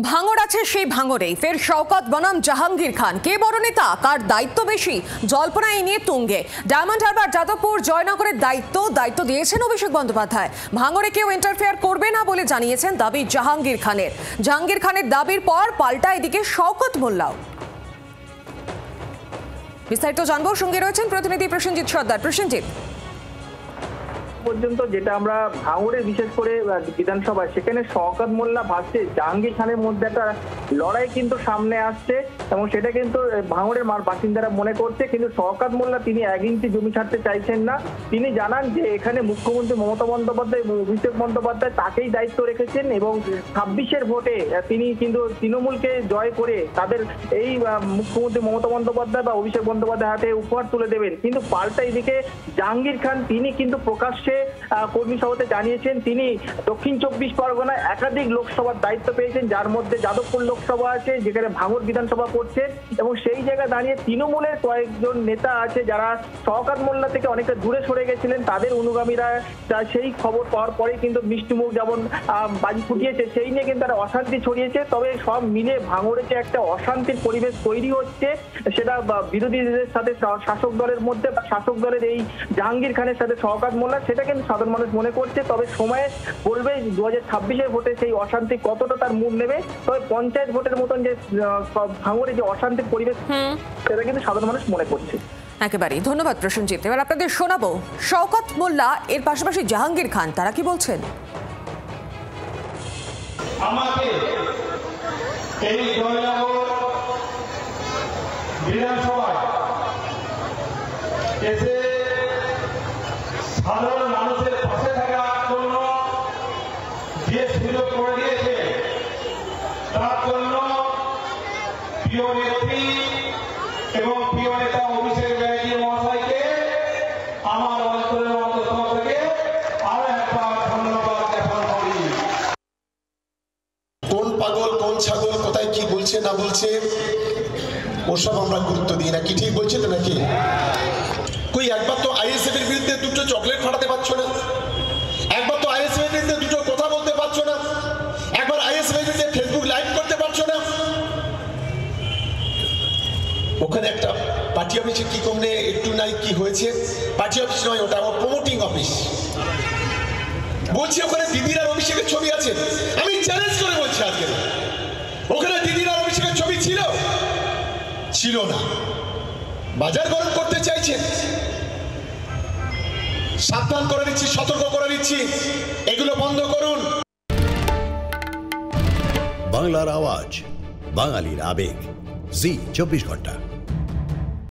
ভাঙড় আছে সেই ভাঙড়েই ফের শওকত বনাম জাহাঙ্গীর খান। কে বড় নেতা, কার দায়িত্ব বেশি, জল্পনা এই নিয়ে তুঙ্গে। ডায়মন্ড হারবার, যাদবপুর, জয়নগরের দায়িত্ব দিয়েছেন অভিষেক বন্দ্যোপাধ্যায়। ভাঙড়ে কেউ ইন্টারফেয়ার করবে না বলে জানিয়েছেন, দাবি জাহাঙ্গীর খানের। জাহাঙ্গীর খানের দাবির পর পাল্টা এদিকে শওকত মোল্লাও। বিস্তারিত জানবো, সঙ্গে রয়েছেন প্রতিনিধি প্রসেনজিৎ সর্দার। প্রসেনজিৎ, পর্যন্ত যেটা আমরা ভাঙড়ে বিশেষ করে বিধানসভায় সেখানে শওকত মোল্লা ভাসছে জাহাঙ্গীর খানের মধ্যে একটা লড়াই কিন্তু সামনে আসছে এবং সেটা কিন্তু ভাঙড়ের বাসিন্দারা মনে করছে। কিন্তু শওকত মোল্লা তিনি 1 ইঞ্চি জমি ছাড়তে চাইছেন না। তিনি জানান যে এখানে মুখ্যমন্ত্রী মমতা বন্দ্যোপাধ্যায় এবং অভিষেক বন্দ্যোপাধ্যায় তাকেই দায়িত্ব রেখেছেন এবং 26-এর ভোটে তিনি কিন্তু তৃণমূলকে জয় করে তাদের এই মুখ্যমন্ত্রী মমতা বন্দ্যোপাধ্যায় বা অভিষেক বন্দ্যোপাধ্যায় হাতে উপহার তুলে দেবেন। কিন্তু পাল্টা এদিকে জাহাঙ্গীর খান তিনি কিন্তু প্রকাশ্যে কর্মী সভাতে জানিয়েছেন তিনি দক্ষিণ 24 পরগনায় একাধিক লোকসভার দায়িত্ব পেয়েছেন, যার মধ্যে যাদবপুর লোকসভা আছে, যেখানে ভাঙড় বিধানসভা পড়ছে। এবং সেই জায়গায় দাঁড়িয়ে তৃণমূলের কয়েকজন নেতা আছে যারা শওকত মোল্লা থেকে অনেকটা দূরে সরে গেছিলেন, তাদের অনুগামীরা সেই খবর পাওয়ার পরে কিন্তু মিষ্টিমুখ যেমন বাজি ফুটিয়েছে, সেই নিয়ে কিন্তু একটা অশান্তি ছড়িয়েছে। তবে সব মিলে ভাঙড়ে যে একটা অশান্তির পরিবেশ তৈরি হচ্ছে, সেটা বিরোধীদের সাথে শাসক দলের মধ্যে বা শাসক দলের এই জাহাঙ্গীর খানের সাথে শওকত মোল্লা, সেটা কিন্তু সাধারণ মানুষ মনে করছে। তবে সময়ে বলবে 2026-এর ভোটে সেই অশান্তি কতটা তার মুখ নেবে। তবে পঞ্চায়েত ভোটের মতন যে ভাঙড়ে যে অশান্তির পরিবেশ, সেটা কিন্তু সাধারণ মানুষ মনে করছে। একেবারেই ধন্যবাদ প্রসেনজিৎ। এবার আপনাদের শোনাবো শওকত মোল্লা এর পাশাপাশি জাহাঙ্গীর খান তারা কি বলছেন। আমাকে এই জয়নগর বিধানসভায় এসে সাধারণ মানুষের পাশে থাকার জন্য যে সুযোগ করে দিয়েছে, তার জন্য প্রিয় নেত্রী এবং প্রিয় নেতা অভিষেক ব্যানার্জি মহাশয়কে আমার অন্তরের অন্তঃস্থল থেকে আরো একবার ধন্যবাদ জ্ঞাপন করি। কোন পাগল কোন ছাগল কোথায় কি বলছে না বলছে ওসব আমরা গুরুত্ব দিই না। কি ঠিক বলছে তো নাকি? কই একবার তো আইএসএফ এর বিরুদ্ধে দুটো চকলেট ফাটাতে পারছো না, একবার তো আইএসএফ এর বিরুদ্ধে দুটো কথা বলতে পারছো না, একবার আইএসএফ এর বিরুদ্ধে ফেসবুক লাইভ করতে পারছো না। ওখানে একটা পার্টি অফিসে কি কমনে একটু নাই কি হয়েছে, পার্টি অফিস নয়, ওটা আমার প্রমোটিং অফিস। বলছি ওখানে দিদির আর অভিষেকের ছবি আছে। আমি চ্যালেঞ্জ করে বলছি আজকে ওখানে দিদির আর অভিষেকের ছবি ছিল না। বাজার গরম করতে চাইছেন, সাবধান করে দিচ্ছি, সতর্ক করে দিচ্ছি, এগুলো বন্ধ করুন। বাংলার আওয়াজ, বাঙালির আবেগ, জি 24 ঘন্টা।